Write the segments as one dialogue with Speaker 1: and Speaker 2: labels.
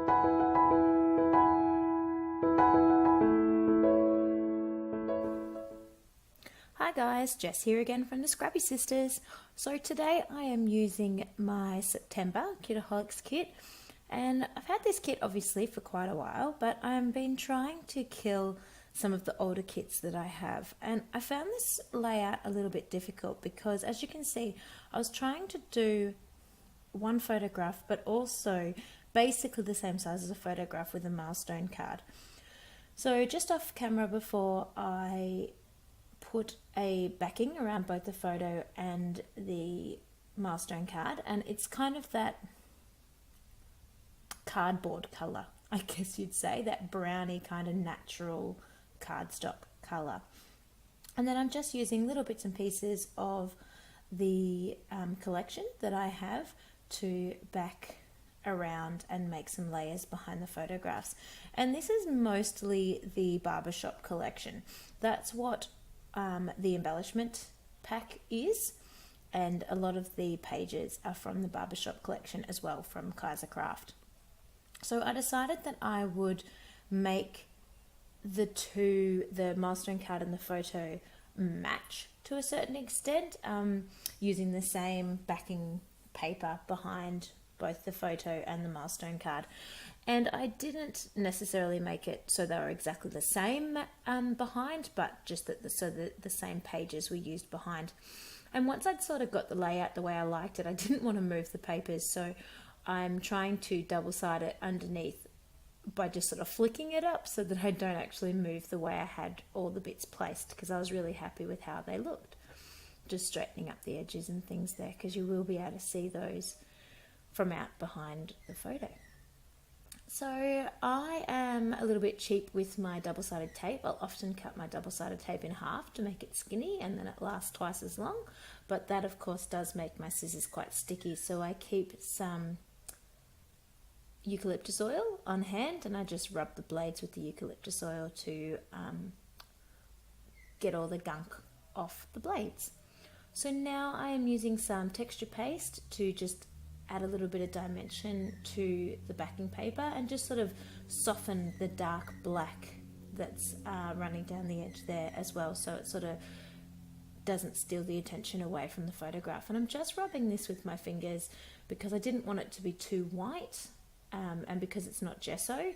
Speaker 1: Hi guys, Jess here again from the Scrappy Sisters. So today I am using my September Kitaholics Kit, and I've had this kit obviously for quite a while, but I've been trying to kill some of the older kits that I have, and I found this layout a little bit difficult because, as you can see, I was trying to do one photograph but also basically the same size as a photograph with a milestone card. So just off camera before, I put a backing around both the photo and the milestone card, and it's kind of that cardboard color, I guess you'd say, that browny kind of natural cardstock color. And then I'm just using little bits and pieces of the collection that I have to back around and make some layers behind the photographs. And this is mostly the Barber Shoppe collection. That's what the embellishment pack is, and a lot of the pages are from the Barber Shoppe collection as well, from Kaisercraft. So I decided that I would make the milestone card and the photo match to a certain extent, using the same backing paper behind both the photo and the milestone card. And I didn't necessarily make it so they were exactly the same behind, but just that the same pages were used behind. And once I'd sort of got the layout the way I liked it, I didn't want to move the papers, so I'm trying to double-side it underneath by just sort of flicking it up so that I don't actually move the way I had all the bits placed, because I was really happy with how they looked. Just straightening up the edges and things there, because you will be able to see those from out behind the photo. So I am a little bit cheap with my double-sided tape. I'll often cut my double-sided tape in half to make it skinny, and then it lasts twice as long. But that, of course, does make my scissors quite sticky, so I keep some eucalyptus oil on hand, and I just rub the blades with the eucalyptus oil to get all the gunk off the blades. So now I am using some texture paste to just add a little bit of dimension to the backing paper and just sort of soften the dark black that's running down the edge there as well, so it sort of doesn't steal the attention away from the photograph. And I'm just rubbing this with my fingers because I didn't want it to be too white, and because it's not gesso.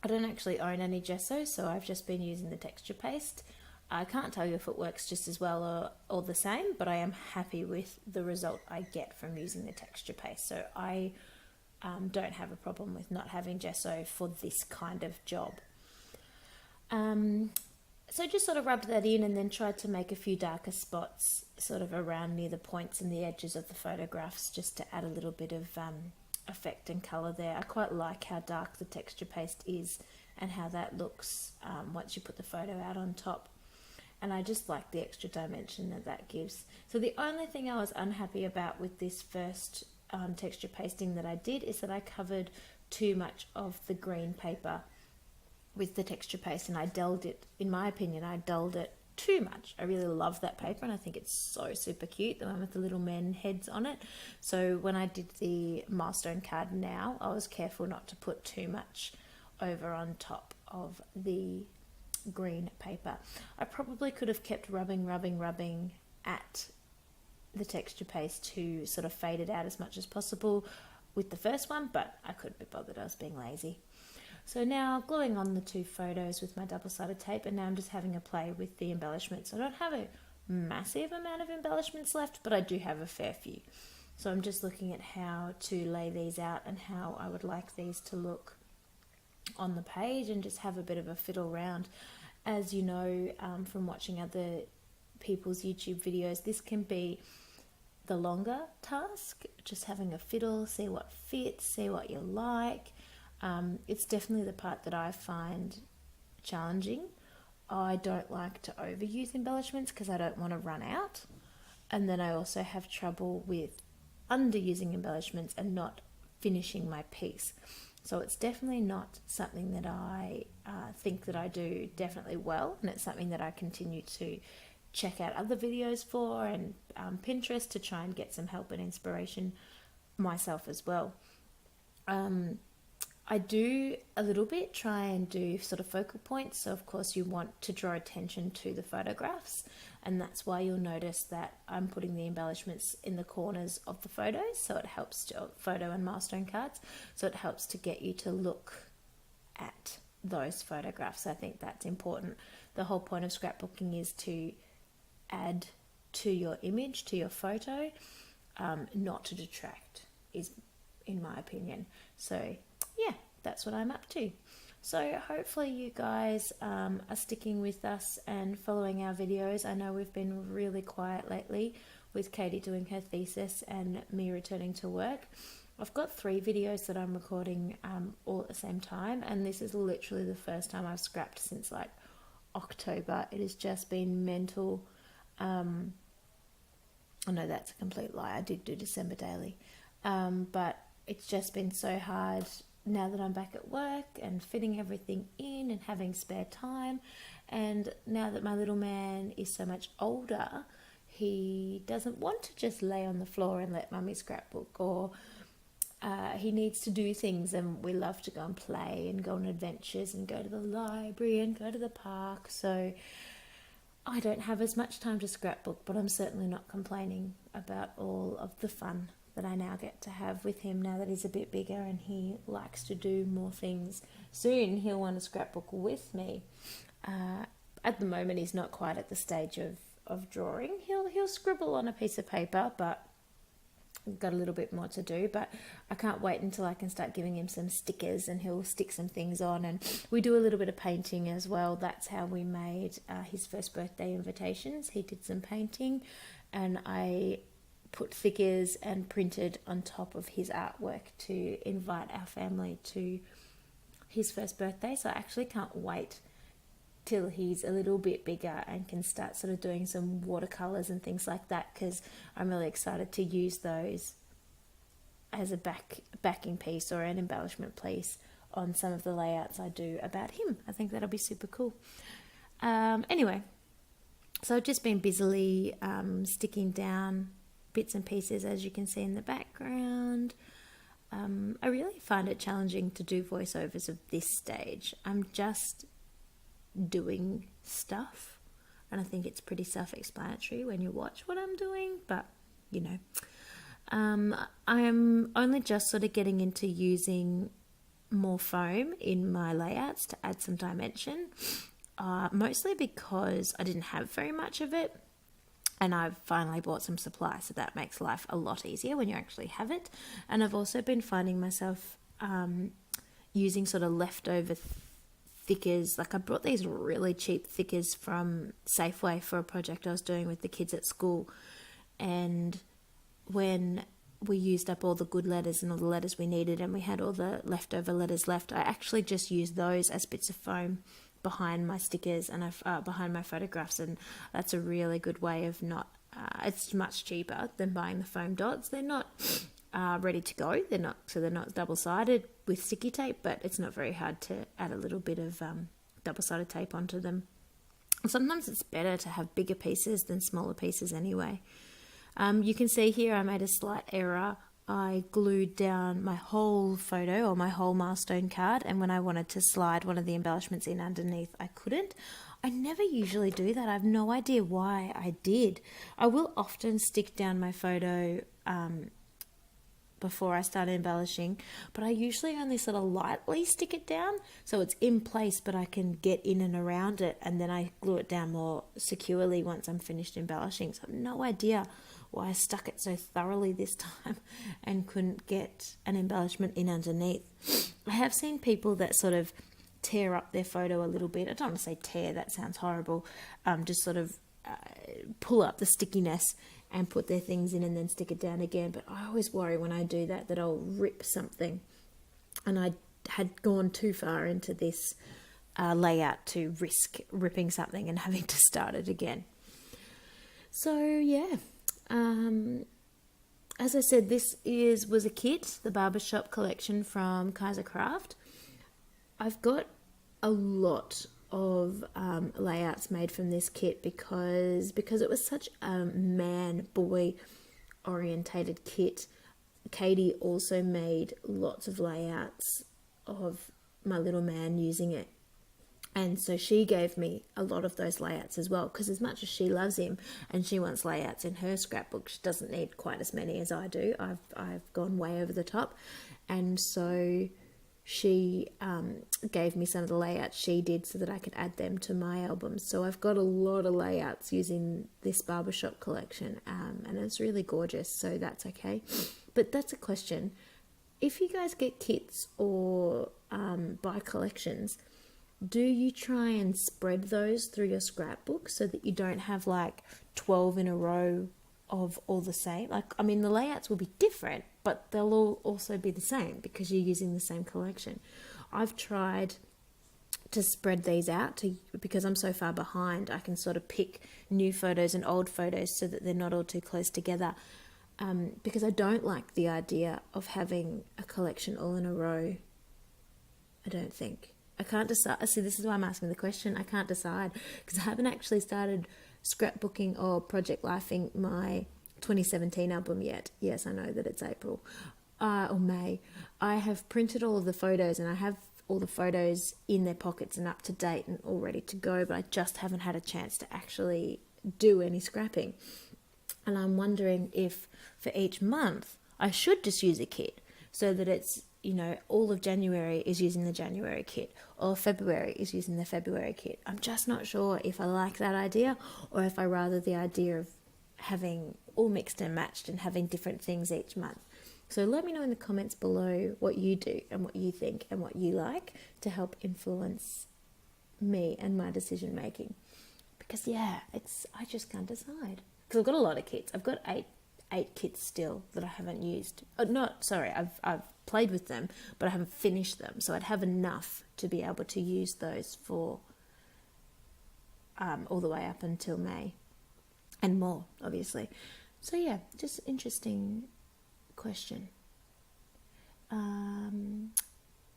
Speaker 1: I don't actually own any gesso, so I've just been using the texture paste. I can't tell you if it works just as well or the same, but I am happy with the result I get from using the texture paste. So I don't have a problem with not having gesso for this kind of job. So just sort of rubbed that in and then tried to make a few darker spots sort of around near the points and the edges of the photographs, just to add a little bit of effect and colour there. I quite like how dark the texture paste is and how that looks once you put the photo out on top. And I just like the extra dimension that that gives. So the only thing I was unhappy about with this first texture pasting that I did is that I covered too much of the green paper with the texture paste, and I dulled it, in my opinion, I dulled it too much. I really love that paper, and I think it's so super cute, the one with the little men heads on it. So when I did the milestone card now, I was careful not to put too much over on top of the green paper. I probably could have kept rubbing at the texture paste to sort of fade it out as much as possible with the first one, but I couldn't be bothered. I was being lazy. So now gluing on the two photos with my double-sided tape, and now I'm just having a play with the embellishments. I don't have a massive amount of embellishments left, but I do have a fair few. So I'm just looking at how to lay these out and how I would like these to look on the page, and just have a bit of a fiddle round. As you know from watching other people's YouTube videos, this can be the longer task, just having a fiddle, see what fits, see what you like. It's definitely the part that I find challenging. I don't like to overuse embellishments because I don't want to run out, and then I also have trouble with underusing embellishments and not finishing my piece. So it's definitely not something that I think that I do definitely well, and it's something that I continue to check out other videos for, and Pinterest, to try and get some help and inspiration myself as well. I do a little bit try and do sort of focal points. So of course you want to draw attention to the photographs, and that's why you'll notice that I'm putting the embellishments in the corners of the photos. So it helps to photo and milestone cards. So it helps to get you to look at those photographs. I think that's important. The whole point of scrapbooking is to add to your image, to your photo, not to detract, is in my opinion. So yeah, that's what I'm up to. So hopefully you guys are sticking with us and following our videos. I know we've been really quiet lately with Katie doing her thesis and me returning to work. I've got 3 videos that I'm recording all at the same time, and this is literally the first time I've scrapped since like October. It has just been mental. Oh no, that's a complete lie. I did do December daily. But it's just been so hard now that I'm back at work and fitting everything in and having spare time. And now that my little man is so much older, he doesn't want to just lay on the floor and let mummy scrapbook, or he needs to do things, and we love to go and play and go on adventures and go to the library and go to the park. So I don't have as much time to scrapbook, but I'm certainly not complaining about all of the fun that I now get to have with him now that he's a bit bigger and he likes to do more things. Soon he'll want to scrapbook with me. At the moment he's not quite at the stage of drawing. He'll scribble on a piece of paper, but got a little bit more to do. But I can't wait until I can start giving him some stickers and he'll stick some things on. And we do a little bit of painting as well. That's how we made his first birthday invitations. He did some painting and I put stickers and printed on top of his artwork to invite our family to his first birthday. So I actually can't wait till he's a little bit bigger and can start sort of doing some watercolors and things like that, because I'm really excited to use those as a backing piece or an embellishment piece on some of the layouts I do about him. I think that'll be super cool. Anyway, so I've just been busily sticking down bits and pieces, as you can see in the background. I really find it challenging to do voiceovers of this stage. I'm just doing stuff, and I think it's pretty self-explanatory when you watch what I'm doing, but you know, I'm only just sort of getting into using more foam in my layouts to add some dimension, mostly because I didn't have very much of it. And I've finally bought some supply, so that makes life a lot easier when you actually have it. And I've also been finding myself using sort of leftover thickers. Like I brought these really cheap thickers from Safeway for a project I was doing with the kids at school. And when we used up all the good letters and all the letters we needed and we had all the leftover letters left, I actually just used those as bits of foam behind my stickers and behind my photographs, and that's a really good way of not it's much cheaper than buying the foam dots. They're not ready to go, they're not double-sided with sticky tape, but it's not very hard to add a little bit of double-sided tape onto them. Sometimes it's better to have bigger pieces than smaller pieces anyway. You can see here I made a slight error. I glued down my whole photo or my whole milestone card, and when I wanted to slide one of the embellishments in underneath, I couldn't. I never usually do that. I have no idea why I did. I will often stick down my photo before I start embellishing, but I usually only sort of lightly stick it down so it's in place, but I can get in and around it, and then I glue it down more securely once I'm finished embellishing. So I have no idea why I stuck it so thoroughly this time and couldn't get an embellishment in underneath. I have seen people that sort of tear up their photo a little bit. I don't want to say tear, that sounds horrible. Just sort of pull up the stickiness and put their things in and then stick it down again. But I always worry when I do that I'll rip something. And I had gone too far into this layout to risk ripping something and having to start it again. So yeah. As I said, this was a kit, the Barber Shoppe collection from Kaisercraft. I've got a lot of layouts made from this kit because it was such a man-boy orientated kit. Katie also made lots of layouts of my little man using it. And so she gave me a lot of those layouts as well, because as much as she loves him and she wants layouts in her scrapbook, she doesn't need quite as many as I do. I've gone way over the top. And so she gave me some of the layouts she did so that I could add them to my albums. So I've got a lot of layouts using this Barber Shoppe collection, and it's really gorgeous, so that's okay. But that's a question. If you guys get kits or buy collections, do you try and spread those through your scrapbook so that you don't have like 12 in a row of all the same? Like, I mean, the layouts will be different, but they'll all also be the same because you're using the same collection. I've tried to spread these out because I'm so far behind. I can sort of pick new photos and old photos so that they're not all too close together, because I don't like the idea of having a collection all in a row. I don't think. I can't decide. See, this is why I'm asking the question. I can't decide because I haven't actually started scrapbooking or project lifing my 2017 album yet. Yes, I know that it's April or May. I have printed all of the photos and I have all the photos in their pockets and up to date and all ready to go, but I just haven't had a chance to actually do any scrapping. And I'm wondering if for each month I should just use a kit so that it's, you know, all of January is using the January kit or February is using the February kit. I'm just not sure if I like that idea or if I rather the idea of having all mixed and matched and having different things each month. So let me know in the comments below what you do and what you think and what you like to help influence me and my decision making. Because yeah, I just can't decide. Because I've got a lot of kits. I've got eight kits still that I haven't used. I've played with them, but I haven't finished them. So I'd have enough to be able to use those for all the way up until May and more, obviously. So yeah, just interesting question.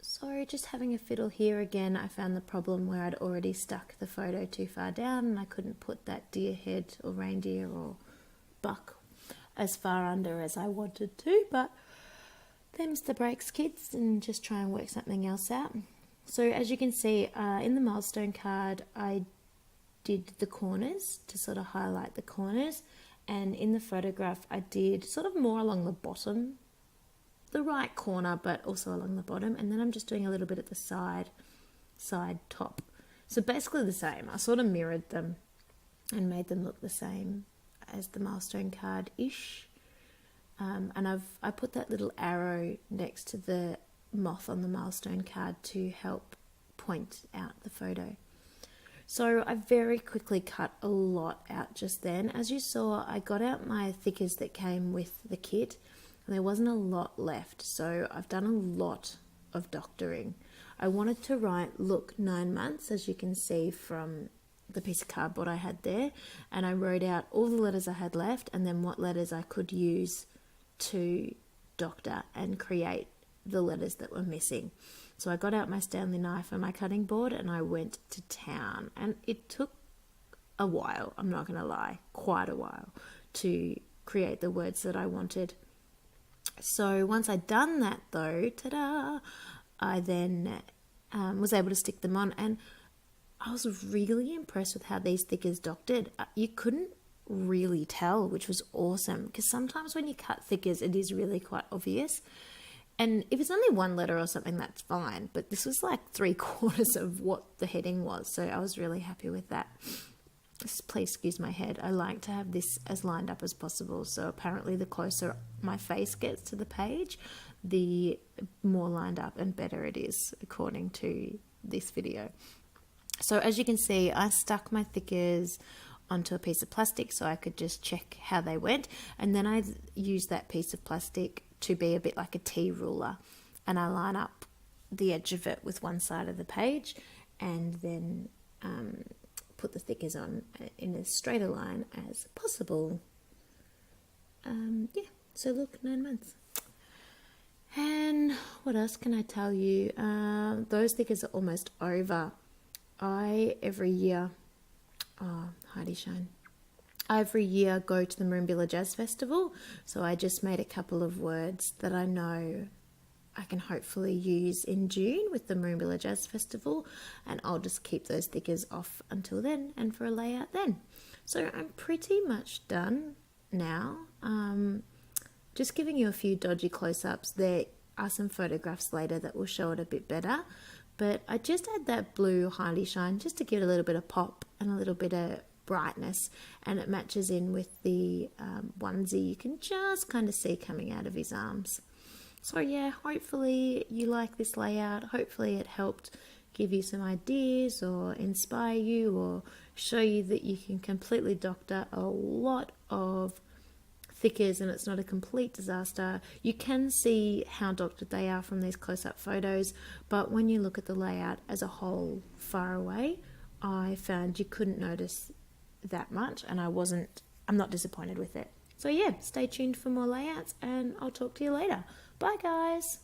Speaker 1: Sorry, just having a fiddle here again. I found the problem where I'd already stuck the photo too far down and I couldn't put that deer head or reindeer or buck as far under as I wanted to, but them's the breaks, kids, and just try and work something else out. So as you can see, in the milestone card, I did the corners to sort of highlight the corners, and in the photograph, I did sort of more along the bottom, the right corner, but also along the bottom, and then I'm just doing a little bit at the side top. So basically the same. I sort of mirrored them and made them look the same as the milestone card-ish. And I put that little arrow next to the moth on the milestone card to help point out the photo. So I very quickly cut a lot out just then. As you saw, I got out my thickers that came with the kit and there wasn't a lot left. So I've done a lot of doctoring. I wanted to write look 9 months, as you can see from the piece of cardboard I had there, and I wrote out all the letters I had left and then what letters I could use to doctor and create the letters that were missing. So I got out my Stanley knife and my cutting board and I went to town, and it took a while, I'm not going to lie, quite a while to create the words that I wanted. So once I'd done that though, ta-da, I then was able to stick them on, and I was really impressed with how these thickers doctored. You couldn't really tell, which was awesome, because sometimes when you cut thickers it is really quite obvious, and if it's only one letter or something that's fine, but this was like 3/4 of what the heading was, so I was really happy with that. Please excuse my head. I like to have this as lined up as possible, so apparently the closer my face gets to the page, the more lined up and better it is, according to this video. So as you can see, I stuck my thickers onto a piece of plastic so I could just check how they went, and then I used that piece of plastic to be a bit like a T ruler, and I line up the edge of it with one side of the page and then put the thickers on in as straight a line as possible. Yeah, so look, 9 months. And what else can I tell you? Those thickers are almost over. Every year go to the Merimbula Jazz Festival, so I just made a couple of words that I know I can hopefully use in June with the Merimbula Jazz Festival, and I'll just keep those stickers off until then and for a layout then. So I'm pretty much done now. Just giving you a few dodgy close-ups. There are some photographs later that will show it a bit better, but I just add that blue highly shine just to give it a little bit of pop and a little bit of brightness, and it matches in with the onesie you can just kind of see coming out of his arms. So yeah, hopefully you like this layout. Hopefully it helped give you some ideas or inspire you or show you that you can completely doctor a lot of thickers and it's not a complete disaster. You can see how doctored they are from these close-up photos, but when you look at the layout as a whole far away, I found you couldn't notice that much, and I'm not disappointed with it. So yeah, stay tuned for more layouts and I'll talk to you later. Bye guys.